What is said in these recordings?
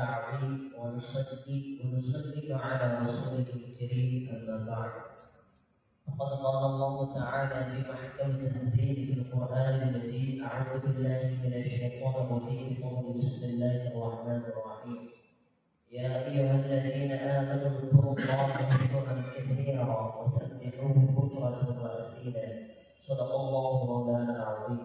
العظيم ونصلي على رسوله الكريم أما بعد. فقد قال الله تعالى في محكم التنزيل في القرآن المجيد: أعوذ بالله من الشيطان الرجيم. بسم الله الرحمن الرحيم. يا أيها الذين آمنوا اذكروا الله ذكرا كثيرا وسبحوه بكرة وأصيلا. صدق الله مولانا العظيم.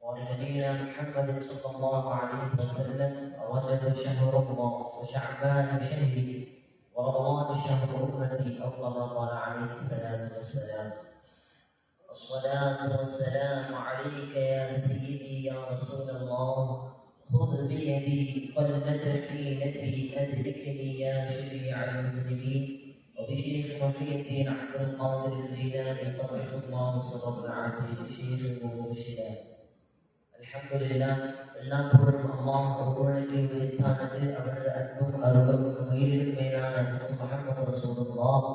وعن نبينا محمد صلى الله عليه وسلم: رجب شهر الله وشعبان شهري ورمضان شهر أمتي، أو كما قال عليه الصلاة والسلام. الصلاة والسلام عليك يا سيدي يا رسول الله، خذ بيدي والمدري التي أدركني يا شفيع المذنبين. وبشيخ محي الدين عبد القادر الجيلاني قدس الله سره العزيز شيخ ومرشدا. الحمدلله. எல்லாம் புகழும் அல்லாஹ் ஒருவனுக்கு உரித்தானது. அவரது அன்பும் அருளும் உயிரிலும் மேலான முஹம்மது ரசூலுல்லாஹ்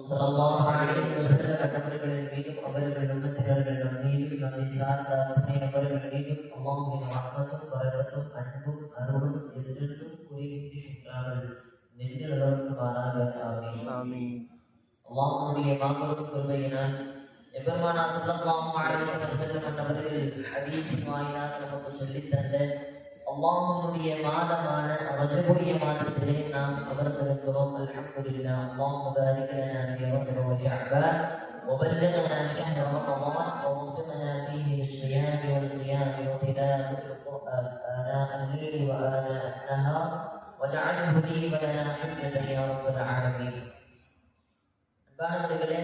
ஸல்லல்லாஹு அலைஹி வஸல்லம் அவர்களின் மீதும் அவர்கள் உம்மத்தினர்கள் மீதும் நம்மை சார்ந்த அத்தனை அவர்கள் மீதும் அல்லாஹ்வின் ரஹ்மத்தும் பரக்கத்தும் அன்பும் அருளும் என்றென்றும் கூறியிருக்கின்றார்கள். நெஞ்சு நிலவுமாறாக. ஆமீன். அல்லாஹ்வுடைய மாபெரும் கிருபையினால் எபெருமானார் ஸல்லல்லாஹு அலைஹி வஸல்லம் அவர்கள் ஹதீஸின் வாயிலாக நமக்கு சொல்லித் தந்த அல்லாஹ்வுடைய மாதமான ரஜபுடைய மாதத்திலே நாம் அமர்ந்திருக்கிறோம். அல்ஹம்துலில்லாஹ். அல்லாஹும்ம பாரிக் லனா ஃபீ ரஜப வ ஷஅபான் وبلغنا شهر رمضان ووفقنا فيه للصيام والقيام وتلاوة القرآن آناء الليل وآناء النهار واجعله لي ولنا حجة يا رب العالمين. அன்பானவர்களே,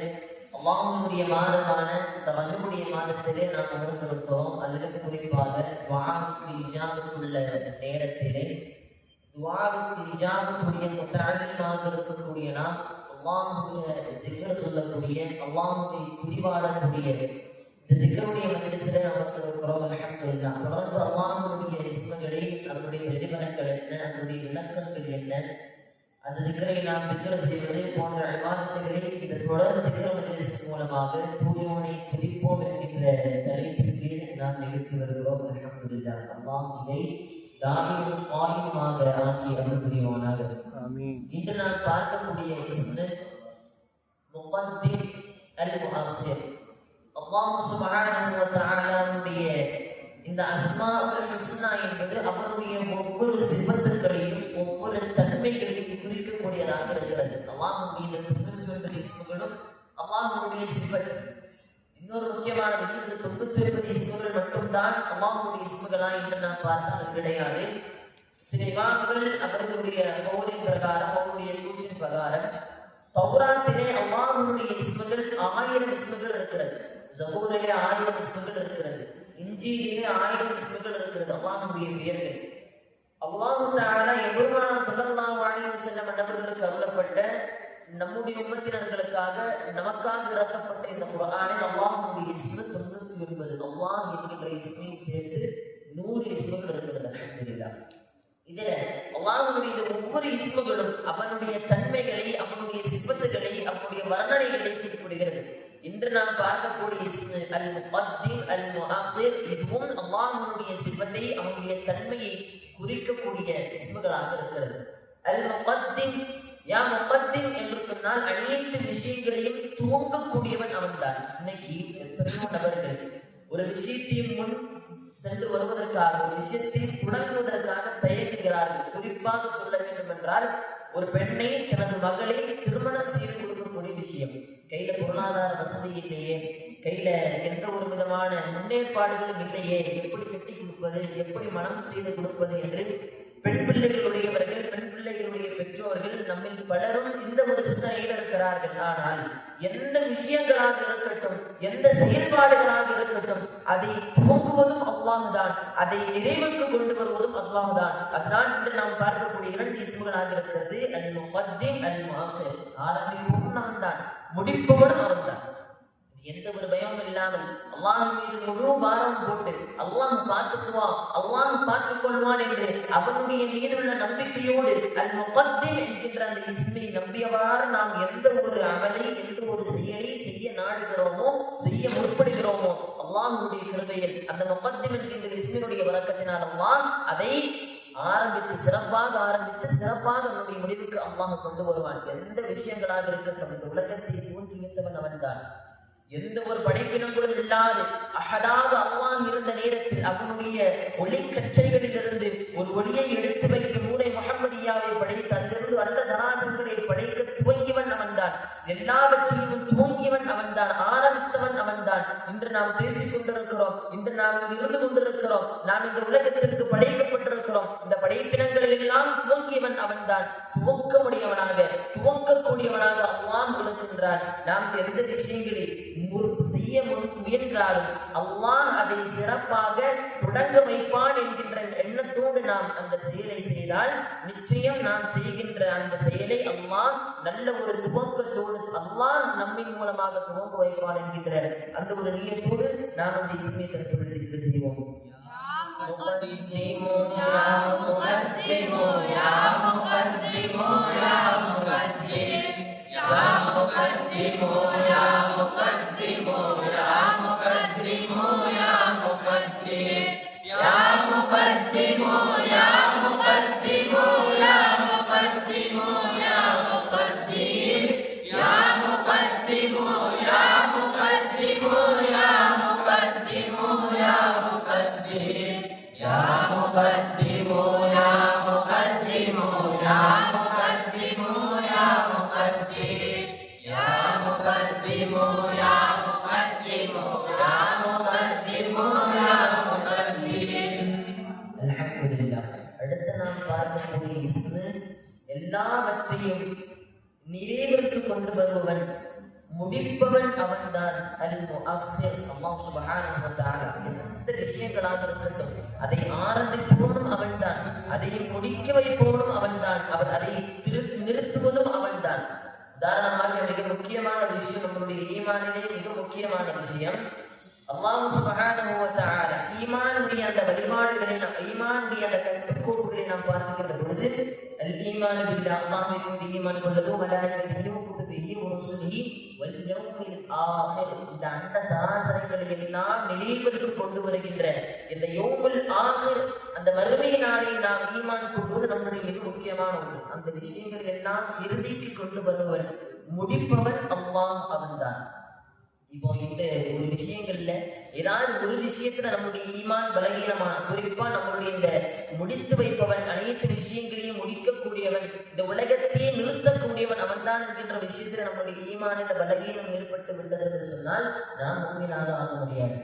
அல்லாஹ்வுடைய மாதமான இந்த ரஜபுடைய மாதத்திலே நாம் அமர்ந்திருக்கிறோம். அதிலும் குறிப்பாக துஆவுக்கு இஜாபத்துள்ள நேரத்திலே துஆவுக்கு இஜாபத்துடைய முத்தஅல்லிமாக இருக்கக்கூடிய நாம் அல்லாஹ்வுடைய திக்ர் சொல்லக்கூடிய, அல்லாஹ்வை துதிபாடக்கூடிய இந்த திக்ருடைய மஜ்லிஸிலே அமர்ந்திருக்கிறோம். அல்ஹம்துலில்லாஹ். தொடர்ந்து அல்லாஹ்வுடைய இஸ்மகளை, அதனுடைய பிரதிபலன்கள் என்ன, அதனுடைய விளக்கங்கள் என்ன, அந்த திக்ரை நாம் திக்ர செய்வது போன்ற இபாதத்துகளை இந்த தொடர் திக்ர மஜ்லிஸின் மூலமாக தூயோனை துதிப்போம் என்கின்ற தலைப்பின் கீழ் நாம் நிகழ்த்தி வருகிறோம். அல்ஹம்துலில்லாஹ். அல்லாஹ் இதை தாயிரும் காயுமாக ஆக்கி அருள் புரிவானாக. இன்று நாம் பார்க்கக்கூடிய இஸ்மு முகத்திம் அல் முஅக்கிர். அல்லாஹ் சுப்ஹானஹு வ தஆலாவுடைய இந்த அஸ்மாஉல் ஹுஸ்னா என்பது அவருடைய ஒவ்வொரு சிஃபத்துகளையும் ஒவ்வொரு தன்மைகளையும் குறிக்கக்கூடியதாக இருக்கிறது. அல்லாஹ்வுடைய 99 இஸ்முகளும் அல்லாஹ்வுடைய சிஃபத். இன்னொரு முக்கியமான விஷயம், இந்த 99 இஸ்முகள் மட்டும்தான் அல்லாஹ்வுடைய இஸ்முகளா என்று நாம் பார்த்தால் கிடையாது. சில இமாம்கள் அவர்களுடைய கௌலின் பிரகாரம், அவருடைய கூற்றின் பிரகாரம் தௌராத்திலே அல்லாஹ்வுடைய இஸ்முகள் 1000 இஸ்முகள் இருக்கிறது. ஜபூரிலே 1000 இஸ்முகள் இருக்கிறது. இன்ஜீலிலே 1000 இஸ்முகள் இருக்கிறது. அல்லாஹ்வுடைய பெயர்கள். அல்லாஹ் தஆலா எபெருமானார் ஸல்லல்லாஹு அலைஹி வஸல்லம் அவர்களுக்கு அருளப்பட்ட நம்முடைய உம்மத்தினர்களுக்காக நமக்காக இறக்கப்பட்ட இந்த குர்ஆனில் அல்லாஹ்வுடைய இஸ்மு 99. அல்லாஹ் என்கின்ற இஸ்மையும் சேர்த்து 100 இஸ்முகள் இருக்கிறது. அல்ஹம்துலில்லாஹ். இதுல அல்லாஹ்வுடைய ஒவ்வொரு இஸ்முகளும் அவனுடைய தன்மைகளை, அவனுடைய சிஃபத்துகளை, அவனுடைய வர்ணனைகளை குறிப்பிடுகிறது. இன்று நாம் பார்க்கக்கூடிய இஸ்மு அல் முகத்திம் அல் முஅக்கிர், இதுவும் அல்லாஹ்வுடைய சிஃபத்தை, அவனுடைய தன்மையை குறிக்கக்கூடிய இஸ்முகளாக இருக்கிறது. அல் முகத்திம், யா முகத்திம் என்று சொன்னால் அனைத்து விஷயங்களையும் துவங்கக்கூடியவன் அவன்தான். இன்னைக்கு எத்தனையோ நபர்கள் ஒரு விஷயத்தின் முன் சென்று வருவதற்காக, ஒரு விஷயத்தை தொடங்குவதற்காக தயங்குகிறார்கள். குறிப்பாக சொல்ல வேண்டும் என்றால், ஒரு பெண்ணை, தனது மகளை திருமணம் செய்து கொடுக்கக்கூடிய விஷயம். கையில பொருளாதார வசதி இல்லையே, கையில எந்த ஒரு விதமான முன்னேற்பாடுகளும் இல்லையே, எப்படி கட்டி கொடுப்பது, எப்படி மனம் செய்து கொடுப்பது என்று பெண் பிள்ளைகளுடையவர்கள், பெண் பிள்ளைகளுடைய பெற்றோர்கள் நம்மில் பலரும் இந்த ஒரு சிந்தனையில் இருக்கிறார்கள். ஆனால் எந்த விஷயங்களாக இருக்கட்டும், எந்த செயல்பாடுகளாக இருக்கட்டும், அதை துவங்குவதும் அல்லாஹ்தான், அதை நிறைவுக்கு கொண்டு வருவதும் அல்லாஹ்தான். அதுதான் இன்று நாம் பார்க்கக்கூடிய 2 இஸ்முகளாக இருக்கிறது. அல் முகத்திம் அல் முஅக்கிர். ஆரம்பிப்பவன் அவன்தான், முடிப்பவனும் அவன்தான். எந்த ஒரு பயமும் இல்லாமல் அல்லாஹ் மீது முழு பாரம் போட்டு அல்லாஹ் பார்த்துக்குவான், அல்லாஹ் பார்த்துக் கொள்வான் என்று அவனுடைய மீது உள்ள நம்பிக்கையோடு அல் முகத்திம் என்கின்ற அந்த இஸ்மை நம்பியவாறு நாம் எந்த ஒரு அமலை, எந்த ஒரு செயலை செய்ய நாடுகிறோமோ, செய்ய முற்படுகிறோமோ, அல்லாஹ்வுடைய கிருபையில் அந்த முகத்திம் என்கின்ற இஸ்மினுடைய வரக்கத்தினால் அல்லாஹ் அதை ஆரம்பித்து சிறப்பாக நம்முடைய முடிவுக்கு அல்லாஹ் கொண்டு வருவான். எந்த விஷயங்களாக இருக்கட்டும், இந்த உலகத்தை தோன்றிவித்தவன் அவன்தான். எந்த ஒரு படைப்பினங்களும் இல்லாது அஹதாக அல்லாஹ் இருந்த நேரத்தில் அவனுடைய ஒளி கற்றைகளிலிருந்து ஒரு ஒளியை எடுத்து வைத்து நூரை முஹம்மதியாவை படைத்து அதிலிருந்து வந்த சராசரங்களை படைக்க துவங்கியவன் அவன்தான். எல்லாவற்றையும் துவங்கியவன் அவன்தான், ஆரம்பித்தவன் அவன்தான். இன்று நாம் பேசிக் கொண்டிருக்கிறோம், இன்று நாம் இருந்து கொண்டிருக்கிறோம், நாம் இந்த உலகத்திற்கு படைக்கப்பட்டிருக்கிறோம். இந்த படைப்பினங்களை எல்லாம் துவங்கியவன் அவன்தான். துவங்கக்கூடியவனாக அல்லாஹ் இருக்கின்றார். நாம் எந்த விஷயங்களை செய்ய முயன்றாலும் அல்லாஹ் அதை சிறப்பாக தொடங்க வைப்பான் என்கின்ற எண்ணத்தோடு நாம் அந்த செயலை செய்தால் நிச்சயம் நாம் செய்கின்ற அந்த செயலை அல்லாஹ் நல்ல ஒரு துவக்கத்தோடு அல்லாஹ் நம்மின் மூலமாக துவங்க வைப்பான் என்கின்ற அந்த ஒரு நியத்தோடு நாம் அந்த இஸ்மை தத்துவத்தை செய்வோம். அடுத்து நாம் பார்க்கக்கூடிய இஸ்மு எல்லாவற்றையும் நிறைவேற்றி கொண்டு வருபவன், முடிப்பவன் அவன்தான். அல்-முஅஃபிர். அல்லாஹ் சுப்ஹானஹு வ தஆலா எந்த விஷயங்களாக இருக்கட்டும் அதை ஆரம்பிப்பவனும் அவன்தான், அதை முடிக்க வைப்பவனும் அவன்தான், அவர் அதை நிறுத்துவதும் அவன்தான். உதாரணமாக மிக முக்கியமான விஷயம், நம்முடைய ஈமானிலே மிக முக்கியமான விஷயம், அல்லாஹ் சுப்ஹானஹு வ தஆலா ஈமானுடைய அந்த வழிபாடுகளை, ஈமானுடைய அந்த கட்டுக்கோப்புகளை நாம் பார்க்கின்ற பொழுது அல்-ஈமானு பில்லாஹ், அல்லாஹ்வை கொண்டு ஈமான் கொள்வது, மலாயிகத்திஹி வ குதுபிஹி வ ருசுலிஹி வல் யௌமில் ஆகிர், இந்த அண்ட சராசரங்களை எல்லாம் நினைவுக்கு கொண்டு வருகின்ற இந்த யௌமுல் ஆகிர், அந்த மறுமை நாளை நாம் ஈமான் கொள்வது நம்முடைய மிக முக்கியமான ஒன்று. அந்த விஷயங்களை எல்லாம் இறுதிக்கு கொண்டு வருவன், முடிப்பவன் அல்லாஹ் அவன்தான். இப்போ இந்த ஒரு விஷயங்கள்ல ஏதாவது ஒரு விஷயத்துல நம்முடைய ஈமான் பலகீனமான, குறிப்பா நம்மளுடைய இந்த முடித்து வைப்பவன், அனைத்து விஷயங்களையும் முடிக்கக்கூடியவன், இந்த உலகத்தையே நிறுத்தக்கூடியவன் அவன்தான் என்கின்ற விஷயத்துல நம்முடைய ஈமானில் பலகீனம் ஏற்பட்டு விட்டது என்று சொன்னால் நாம் முக்மீனாக ஆக முடியாது.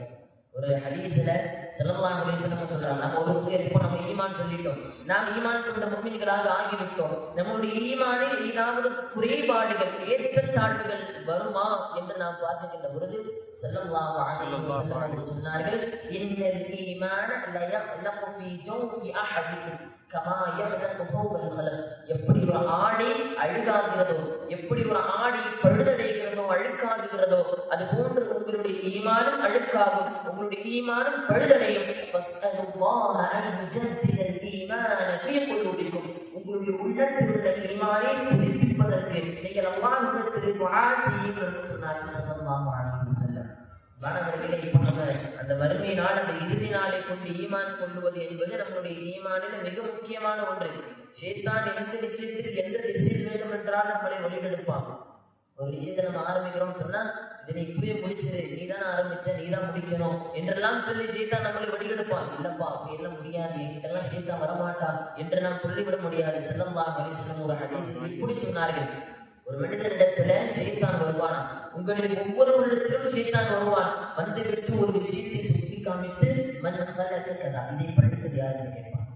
ஒரு ஹதீஸ்ல ஸல்லல்லாஹு அலைஹி வஸல்லம் சொல்றாங்க, நம்ம ஒரு இப்போ நம்ம ஈமான் சொல்லிட்டோம், நாம் ஈமான் கொண்ட முஃமின்களாக ஆகிவிட்டோம், நம்முடைய ஈமானில் ஏதாவது குறைபாடுகள், ஏற்றத்தாழ்வுகள் வருமா என்று நாம் பார்க்கின்ற பொழுது ஸல்லல்லாஹு அலைஹி வஸல்லம் சொன்னார்கள், இன்னல் ஈமான லா யஹ்லகு ஃபீ ஜௌஃபி அஹதிக்கும் கமா யஹ்லகு ஃபௌபல் கலம். எப்படி ஒரு ஆடை அழுகாகிறதோ, எப்படி ஒரு ஆடை பழுதடைகிறதோ, அழுக்காகுகிறதோ, அது போன்று உங்களுடைய ஈமானும் அழுக்காகும், உங்களுடைய ஈமானும் பழுதடையும். ஃபஸ்அலுல்லாஹ அன் யுஜத்திலல் ஈமான ஃபீ குலூபிக்கும், உங்களுடைய உள்ளத்தில் உள்ள ஈமானை புதுப்பிப்பதற்கு நீங்கள் அல்லாஹ்விடத்தில் துஆ செய்யுங்கள் என்று சொன்னார்கள் ஸல்லல்லாஹு அலைஹி வஸல்லம். மாணவர்களே, இப்போ நம்ம அந்த மறுமை நாள், அந்த இறுதி நாளை கொண்டு ஈமான் கொள்வது என்பது நம்மளுடைய ஈமானில் மிக முக்கியமான ஒன்று. ஷைத்தான் எந்த விஷயத்தில் எந்த திசையில் வேண்டும் என்றால் நம்மளை வழிகெடுப்பான். ஒரு விஷயத்தை நம்ம ஆரம்பிக்கிறோம் சொன்னா, இதை இப்பவே முடிச்சிரு, நீ தான் ஆரம்பிச்ச, நீ தான் முடிக்கணும் என்றெல்லாம் சொல்லி ஷைத்தான் நம்மளை வழிகெடுப்பான். இல்லப்பா அப்படி எல்லாம் முடியாது, என்கிட்டெல்லாம் ஷைத்தான் வரமாட்டான் என்று நாம் சொல்லிவிட முடியாது. ஸல்லல்லாஹு அலைஹி வஸல்லம் ஒரு ஹதீஸில் இப்படி சொன்னார்கள், ஒரு மனிதனிடத்துல ஷைத்தான் வருவானா, உங்களில் ஒவ்வொருவரிடத்திலும் ஷைத்தான் வருவான், வந்துவிட்டு ஒரு விஷயத்தை சுட்டி காமித்து மன் ஹலக கதா, இதை படைத்தது யார் என்று கேட்பான்.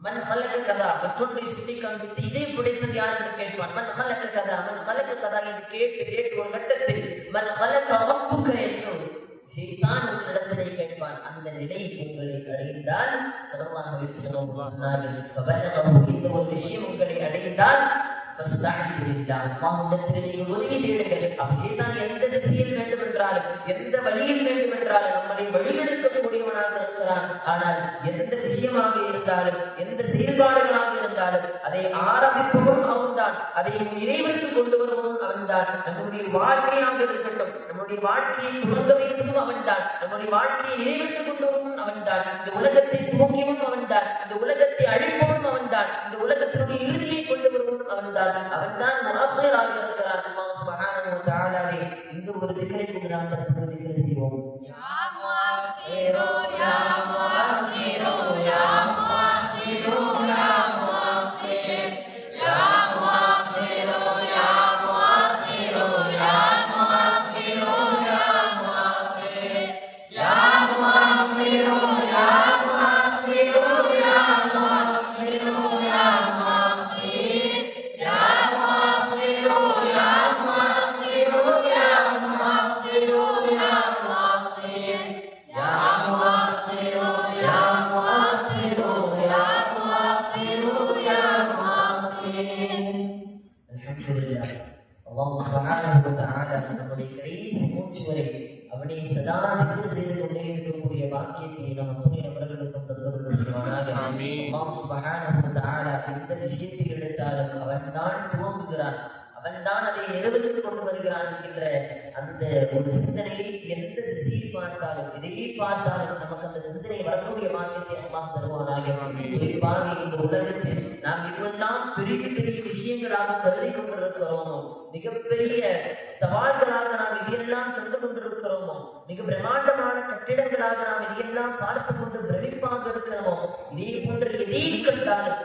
மன் ஹலக கதா, மற்றொன்றை சுட்டி காண்பித்து இதை படைத்தது யார் என்று கேட்பான். மன் ஹலக கதா, மன் ஹலக கதா என்று கேட்டு ஒரு கட்டத்தில் மன் ஹலக ரப்புக என்று ஷைத்தான் உங்களிடத்திலே கேட்பான். அந்த நிலை உங்களை அடைந்தால் ஸல்லல்லாஹு அலைஹி வஸல்லம் சொன்னார்கள், இந்த ஒரு விஷயம் உங்களை அடைந்தால் உதவி தேடுங்கள். ஷைத்தான் எந்த திசையில் வேண்டும் என்றாலும், எந்த வழியில் வேண்டும் என்றாலும் நம்மளை வழிநடத்தக்கூடியவனாக இருக்கிறான். ஆனால் எந்த விஷயமாக இருந்தாலும், எந்த செயல்பாடுகளாக இருந்தாலும் அதை ஆரம்பிப்பவரும் அவன்தான், அதை நிறைவேற்றி கொண்டு வருவதும் அவன்தான். நம்முடைய வாழ்க்கையாக இருக்கட்டும், நம்முடைய வாழ்க்கையை துவங்க வைத்ததும் அவன்தான், நம்முடைய வாழ்க்கையை நிறைவேற்றிக் கொண்டு வருவதும் அவன்தான், இந்த உலகத்தை துவங்கியவும் அவன்தான், இந்த உலகத்தை அழிப்பவனும் வந்தால் அவன்தான் முஅஸ்ஸிராக இருக்கிறான். அல்லாஹ் சுப்ஹானஹு வ தஆலாவே இந்த ஒரு திக்ரை கொண்டு நாம் தற்போது திக்ர் செய்வோம். யா முஅஸ்ஸிரு யா முஅஸ்ஸிரு யா முஅஸ்ஸிரு யா முஅஸ்ஸிர் யா முஅஸ்ஸிரு யா முஅஸ்ஸிரு யா முஅஸ்ஸிரு யா முஅஸ்ஸிர் யா முஅஸ்ஸிரு யா முஅஸ்ஸிரு யா முஅஸ்ஸிரு யா முஅஸ்ஸிர் யா முஅஸ்ஸிரு யா முஅஸ்ஸிரு யா முஅஸ்ஸிரு யா முஅஸ்ஸிர் யா முஅஸ்ஸிரு யா முஅஸ்ஸிரு யா முஅஸ்ஸிரு யா முஅஸ்ஸிர். அல்ஹம்துலில்லாஹ். அல்லாஹ் சுப்ஹானஹு வ தஆலா நம்முடைய கடைசி மூச்சு வரை அவனை சதா திக்ர் செய்து கொண்டே இருக்கக்கூடிய பாக்கியத்தை நம் அத்துணை நபர்களுக்கும் தந்தருள் புரிவானாக. அல்லாஹ் சுப்ஹானஹு வ தஆலா எந்த விஷயத்தை எடுத்தாலும் அவன்தான் துவங்குகிறான், அவன்தான் அதை நிறைவேற்றிக் கொண்டு வருகிறான் என்கின்ற அந்த ஒரு சிந்தனையை எந்த திசையில் பார்த்தாலும் எதையே பார்த்தாலும் நமக்கு அந்த சிந்தனை வரக்கூடிய பாக்கியத்தை அல்லாஹ் தருவானாக. குறிப்பாக இந்த உலகத்தில் நாம் இதுவெல்லாம் பெரிய பெரிய விஷயங்களாக கருதி கொண்டிருக்கிறோமோ, மிகப்பெரிய சவால்களாக நாம் இதையெல்லாம் கண்டு கொண்டிருக்கிறோமோ, மிக பிரம்மாண்டமான கட்டிடங்களாக நாம் இதையெல்லாம் பார்த்து கொண்டு பிரமிப்பாக இருக்கிறோமோ, இதே போன்ற எதை கண்டாலும்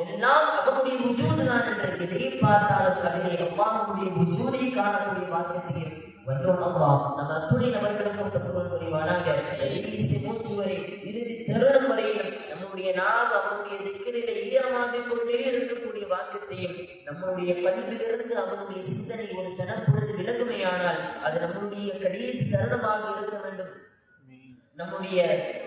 எல்லாம் அவனுடைய உஜூதுதான் என்று எதை பார்த்தாலும் அதிலே அல்லாஹ்வுடைய உஜூதை காணக்கூடிய பாக்கியத்தை வல்லோன் அல்லாஹ் நம் அத்துணை நபர்களுக்கும் தந்தருள் புரிவானாக. கடைசி மூச்சு வரை இறுதி தருணம் வரையிலும் நம்முடைய நாம் அவனுடைய திக்ரிலே ஈரமாகிக் கொண்டே இருக்கக்கூடிய வாக்கியத்தையும் நம்முடைய பதிவிலிருந்து அவனுடைய சிந்தனை ஒரு சனப்பொழுது விலகுமையானால் அது நம்முடைய கடைசி தருணமாக இருக்க வேண்டும், நம்முடைய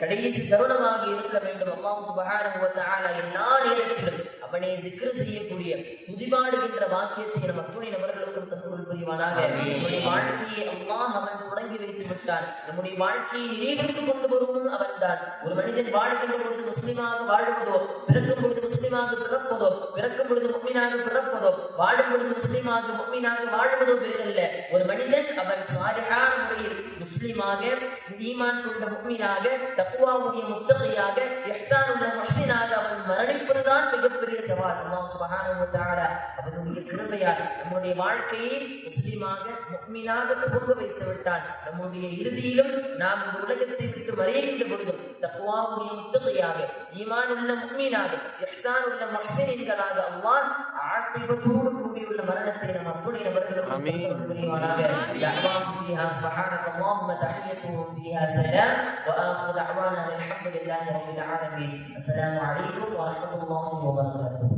கடைசி தருணமாக இருக்க வேண்டும். அல்லாஹ் சுப்ஹானஹு வ தஆலா எல்லா நேரத்திலும் அவனை திக்ர் செய்யக்கூடிய துதிபாடுகின்ற வாக்கியத்தை நம் அத்துணை நபர்களுக்கும் தந்தருள் புரிவானாக. நம்முடைய வாழ்க்கையை அல்லாஹ் அவன் தொடங்கி வைத்து விட்டான், நம்முடைய வாழ்க்கையை நிறைவேற்றி கொண்டு வருவதும் அவன்தான். ஒரு மனிதன் வாழ்கின்ற பொழுது முஸ்லிமாக வாழ்வதோ, பிறக்கும் பொழுது முஸ்லிமாக பிறப்பதோ, பிறக்கும் பொழுது முஃமினாக பிறப்பதோ, வாழும் பொழுது முஸ்லிமாக முஃமினாக வாழ்வதோ பெரிதல்ல. ஒரு மனிதன் அவன் சாலிஹான முறையில் முஸ்லிமாக ஈமான் கொண்ட முஃமினாக தக்வாவுடைய முத்தகியாக இஹ்சானுள்ள முஹ்சினாக அவன் மரணிப்பதுதான் மிகப்பெரிய சவால். அல்லாஹ் சுப்ஹானஹு வ தஆலா அவனுடைய கிருபையால் நம்முடைய வாழ்க்கையை முஸ்லிமாக முஃமினாக துவங்க வைத்து விட்டான். நம்முடைய இறுதியிலும் நாம் இந்த உலகத்தை விட்டு மறைகின்ற பொழுதும் தக்வாவுடைய முத்தகியாக ஈமான் உள்ள முஃமினாக இஹ்சானுள்ள முஹ்சினாக அல்லாஹ் ஆகிபத்தோடு கூடியுள்ள மரணத்தை நம் அத்துணை நபர்களுக்கும் புரிவானாக. யஅவாஹு ஃபீஹா சுப்ஹானல்லாஹும்ம தஹியத்துஹும் ஃபீஹா ஸலாம் வ ஆகிரு தஅவானா அல்ஹம்துலில்லாஹி ரப்பில் ஆலமீன். அஸ்ஸலாமு அலைக்கும் வ ரஹ்மத்துல்லாஹி வ பரகாத்துஹு.